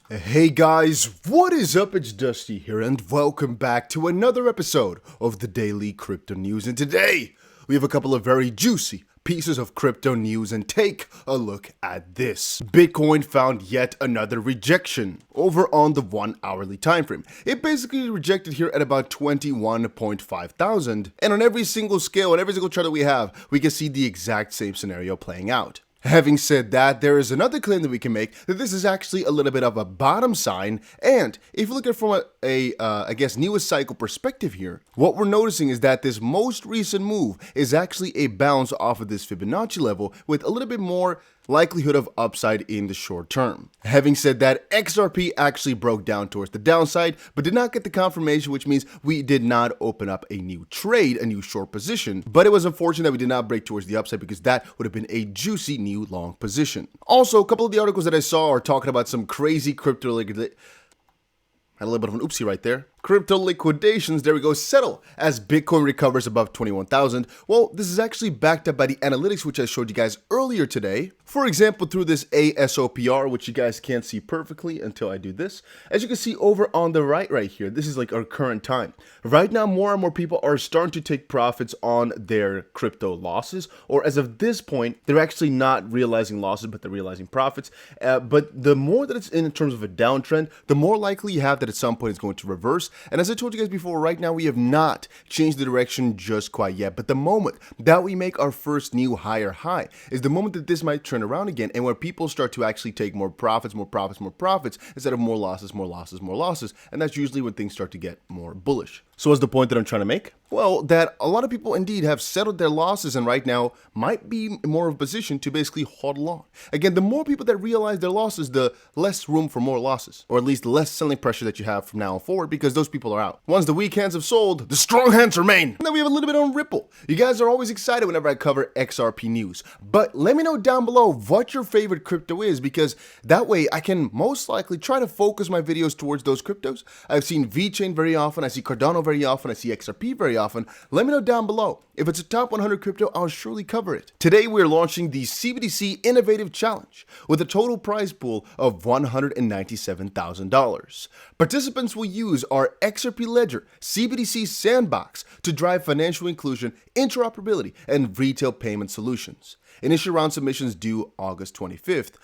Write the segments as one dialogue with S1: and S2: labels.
S1: Hey guys, what is up? It's Dusty here and welcome back to another episode of the Daily Crypto News. And today, we have a couple of very juicy pieces of crypto news and take a look at this. Bitcoin found yet another rejection over on the 1 hourly time frame. It basically rejected here at about 21.5 thousand. And on every single scale, on every single chart that we have, we can see the exact same scenario playing out. Having said that, there is another claim that we can make that this is actually a little bit of a bottom sign, and if you look at it from I guess, newest cycle perspective here, what we're noticing is that this most recent move is actually a bounce off of this Fibonacci level with a little bit more likelihood of upside in the short term. Having said that, XRP actually broke down towards the downside, but did not get the confirmation, which means we did not open up a new trade, a new short position, but it was unfortunate that we did not break towards the upside because that would have been a juicy new long position. Also, a couple of the articles that I saw are talking about some crazy crypto had a little bit of an oopsie right there. Crypto liquidations, there we go, settle as Bitcoin recovers above 21,000. Well, this is actually backed up by the analytics, which I showed you guys earlier today. For example, through this ASOPR, which you guys can't see perfectly until I do this. As you can see over on the right here, this is like our current time. Right now, more and more people are starting to take profits on their crypto losses, or as of this point, they're actually not realizing losses, but they're realizing profits. But the more that it's in terms of a downtrend, the more likely you have that at some point it's going to reverse. And as I told you guys before, right now we have not changed the direction just quite yet. But the moment that we make our first new higher high is the moment that this might turn around again, and where people start to actually take more profits, instead of more losses. And that's usually when things start to get more bullish. So what's the point that I'm trying to make? Well, that a lot of people indeed have settled their losses and right now might be more of a position to basically hodl on. Again, the more people that realize their losses, the less room for more losses, or at least less selling pressure that you have from now on forward, because those people are out. Once the weak hands have sold, the strong hands remain. And then we have a little bit on Ripple. You guys are always excited whenever I cover XRP news, but let me know down below what your favorite crypto is, because that way I can most likely try to focus my videos towards those cryptos. I've seen VeChain very often, I see Cardano very often, I see XRP very often. Let me know down below. If it's a top 100 crypto, I'll surely cover it. Today, we're launching the Cbdc Innovative Challenge with a total prize pool of $197,000. Participants will use our XRP Ledger Cbdc Sandbox to drive financial inclusion, interoperability, and retail payment solutions. Initial round submissions due August 25th.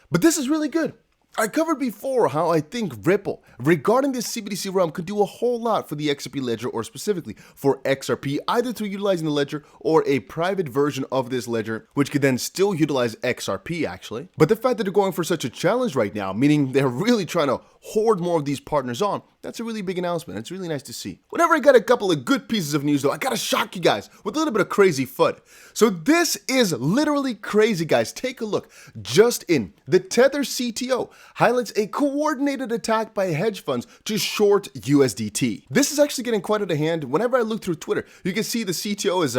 S1: But this is really good. I covered before how I think Ripple, regarding this Cbdc realm, could do a whole lot for the XRP ledger, or specifically for XRP, either through utilizing the ledger or a private version of this ledger, which could then still utilize XRP actually. But the fact that they're going for such a challenge right now, meaning they're really trying to hoard more of these partners on, that's a really big announcement. It's really nice to see. Whenever I got a couple of good pieces of news though, I gotta shock you guys with a little bit of crazy FUD. So this is literally crazy, guys. Take a look. Just in, the Tether CTO highlights a coordinated attack by hedge funds to short USDT. This is actually getting quite out of hand. Whenever I look through Twitter, you can see the CTO is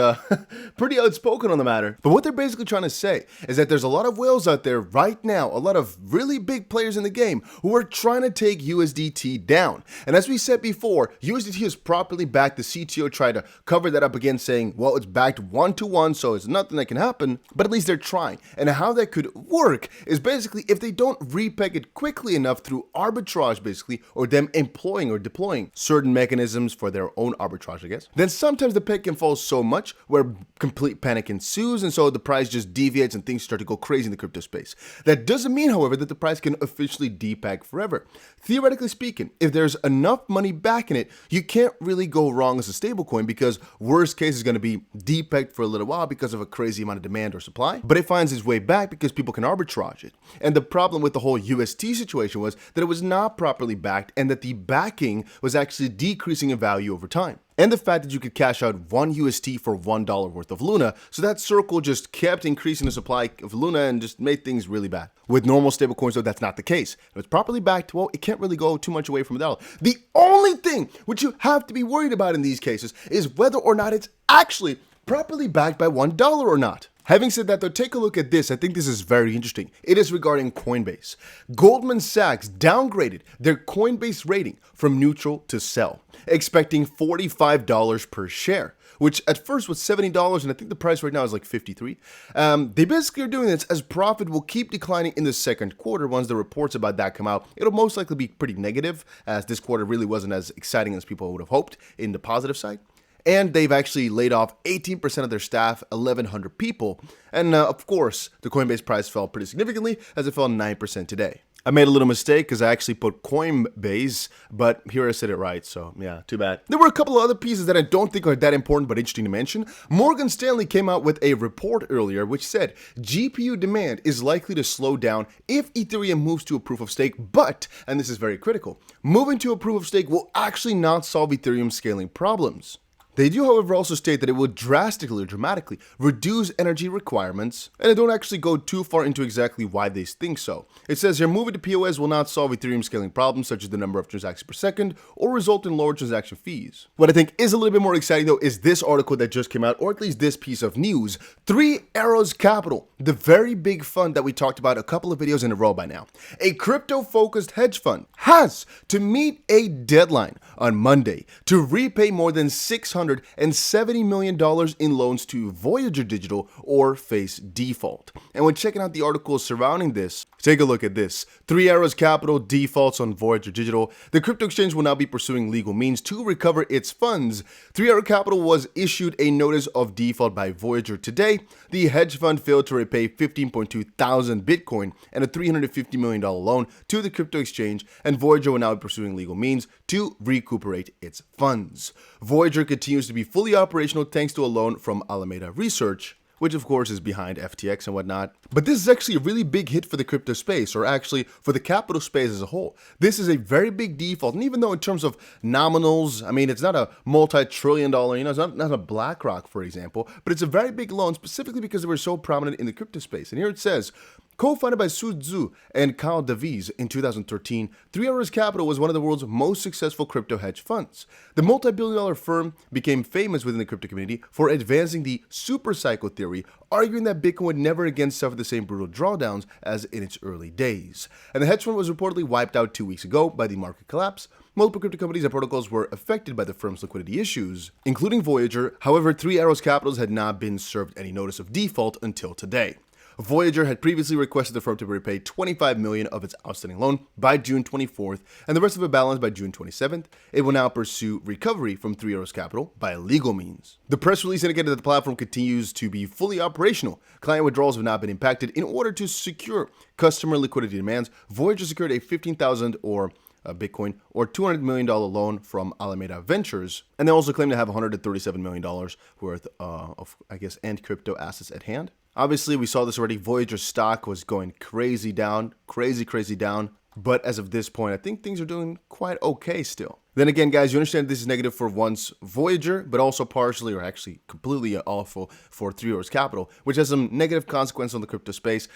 S1: pretty outspoken on the matter. But what they're basically trying to say is that there's a lot of whales out there right now, a lot of really big players in the game who are trying to take USDT down. And as we said before, USDT is properly backed. The CTO tried to cover that up again, saying, well, it's backed 1-to-1, so it's nothing that can happen, but at least they're trying. And how that could work is basically if they don't repeg it quickly enough through arbitrage, basically, or them employing or deploying certain mechanisms for their own arbitrage, I guess, then sometimes the peg can fall so much where complete panic ensues, and so the price just deviates and things start to go crazy in the crypto space. That doesn't mean, however, that the price can officially depeg forever. Theoretically speaking, if there's enough money backing it, you can't really go wrong as a stablecoin, because worst case is going to be depegged for a little while because of a crazy amount of demand or supply, but it finds its way back because people can arbitrage it. And the problem with the whole UST situation was that it was not properly backed, and that the backing was actually decreasing in value over time. And the fact that you could cash out 1 UST for $1 worth of Luna, so that circle just kept increasing the supply of Luna and just made things really bad. With normal stablecoins though, that's not the case. If it's properly backed, well, it can't really go too much away from a dollar. The only thing which you have to be worried about in these cases is whether or not it's actually properly backed by $1 or not. Having said that though, take a look at this. I think this is very interesting. It is regarding Coinbase. Goldman Sachs downgraded their Coinbase rating from neutral to sell, expecting $45 per share, which at first was $70, and I think the price right now is like $53. They basically are doing this as profit will keep declining in the second quarter. Once the reports about that come out, it'll most likely be pretty negative, as this quarter really wasn't as exciting as people would have hoped in the positive side. And they've actually laid off 18% of their staff, 1,100 people. And of course, the Coinbase price fell pretty significantly as it fell 9% today. I made a little mistake because I actually put Coinbase, but here I said it right, so yeah, too bad. There were a couple of other pieces that I don't think are that important but interesting to mention. Morgan Stanley came out with a report earlier which said GPU demand is likely to slow down if Ethereum moves to a proof of stake, but, and this is very critical, moving to a proof of stake will actually not solve Ethereum scaling problems. They do, however, also state that it will drastically or dramatically reduce energy requirements, and they don't actually go too far into exactly why they think so. It says here, moving to POS will not solve Ethereum scaling problems such as the number of transactions per second or result in lower transaction fees. What I think is a little bit more exciting though is this article that just came out, or at least this piece of news. Three Arrows Capital, the very big fund that we talked about a couple of videos in a row by now, a crypto-focused hedge fund, has to meet a deadline on Monday to repay more than $670 million in loans to Voyager Digital or face default. And when checking out the articles surrounding this, take a look at this. Three Arrows Capital defaults on Voyager Digital. The crypto exchange will now be pursuing legal means to recover its funds. Three Arrows Capital was issued a notice of default by Voyager today. The hedge fund failed to repay 15.2 thousand Bitcoin and a $350 million loan to the crypto exchange, and Voyager will now be pursuing legal means to recuperate its funds. Voyager continues to be fully operational thanks to a loan from Alameda Research, which of course is behind FTX and whatnot. But this is actually a really big hit for the crypto space, or actually for the capital space as a whole. This is a very big default, and even though in terms of nominals, I mean, it's not a multi-trillion dollar, it's not a BlackRock, for example, but it's a very big loan specifically because they were so prominent in the crypto space. And here it says, co-founded by Su Zhu and Kyle Davies in 2013, Three Arrows Capital was one of the world's most successful crypto hedge funds. The multi-billion-dollar firm became famous within the crypto community for advancing the supercycle theory, arguing that Bitcoin would never again suffer the same brutal drawdowns as in its early days. And the hedge fund was reportedly wiped out 2 weeks ago by the market collapse. Multiple crypto companies and protocols were affected by the firm's liquidity issues, including Voyager. However, Three Arrows Capital had not been served any notice of default until today. Voyager had previously requested the firm to repay $25 million of its outstanding loan by June 24th and the rest of it balance by June 27th. It will now pursue recovery from Three Arrows Capital by legal means. The press release indicated that the platform continues to be fully operational. Client withdrawals have not been impacted. In order to secure customer liquidity demands, Voyager secured a 15,000 or Bitcoin or $200 million loan from Alameda Ventures, and they also claim to have $137 million worth of, I guess, end crypto assets at hand. Obviously, we saw this already. Voyager stock was going crazy down, crazy down. But as of this point, I think things are doing quite okay still. Then again, guys, you understand this is negative for once Voyager, but also partially or actually completely awful for Three Arrows Capital, which has some negative consequences on the crypto space.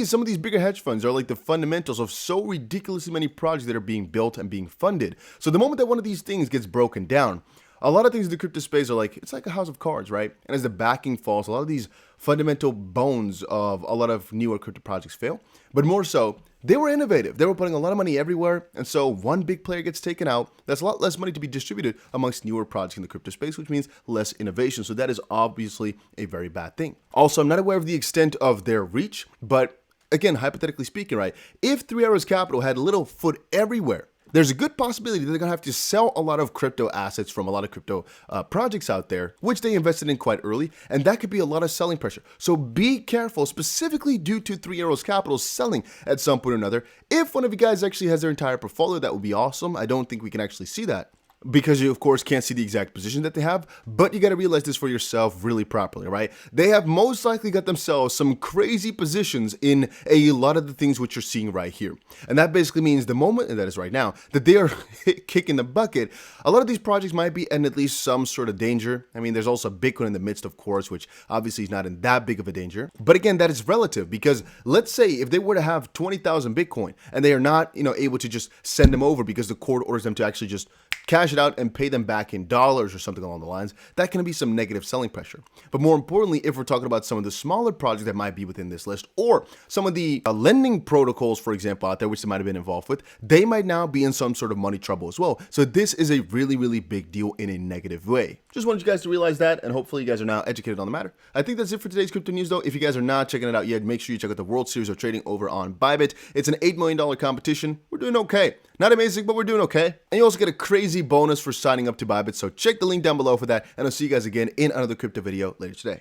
S1: Some of these bigger hedge funds are like the fundamentals of so ridiculously many projects that are being built and being funded. So the moment that one of these things gets broken down, a lot of things in the crypto space are like, it's like a house of cards, right? And as the backing falls, a lot of these fundamental bones of a lot of newer crypto projects fail. But more so, they were innovative. They were putting a lot of money everywhere. And so one big player gets taken out. That's a lot less money to be distributed amongst newer projects in the crypto space, which means less innovation. So that is obviously a very bad thing. Also, I'm not aware of the extent of their reach, but again, hypothetically speaking, right? If Three Arrows Capital had a little foot everywhere, there's a good possibility that they're going to have to sell a lot of crypto assets from a lot of crypto projects out there, which they invested in quite early, and that could be a lot of selling pressure. So be careful, specifically due to Three Arrows Capital selling at some point or another. If one of you guys actually has their entire portfolio, that would be awesome. I don't think we can actually see that, because you, of course, can't see the exact position that they have, but you got to realize this for yourself really properly, right? They have most likely got themselves some crazy positions in a lot of the things which you're seeing right here. And that basically means the moment, and that is right now, that they are kicking the bucket, a lot of these projects might be in at least some sort of danger. I mean, there's also Bitcoin in the midst, of course, which obviously is not in that big of a danger. But again, that is relative, because let's say if they were to have 20,000 Bitcoin and they are not, able to just send them over because the court orders them to actually just cash it out and pay them back in dollars or something along the lines, that can be some negative selling pressure. But more importantly, if we're talking about some of the smaller projects that might be within this list, or some of the lending protocols, for example, out there, which they might have been involved with, they might now be in some sort of money trouble as well. So this is a really, really big deal in a negative way. Just wanted you guys to realize that, and hopefully you guys are now educated on the matter. I think that's it for today's crypto news, though. If you guys are not checking it out yet, make sure you check out the World Series of Trading over on Bybit. It's an $8 million competition. We're doing okay. Not amazing, but we're doing okay. And you also get a crazy bonus for signing up to Bybit, so check the link down below for that, and I'll see you guys again in another crypto video later today.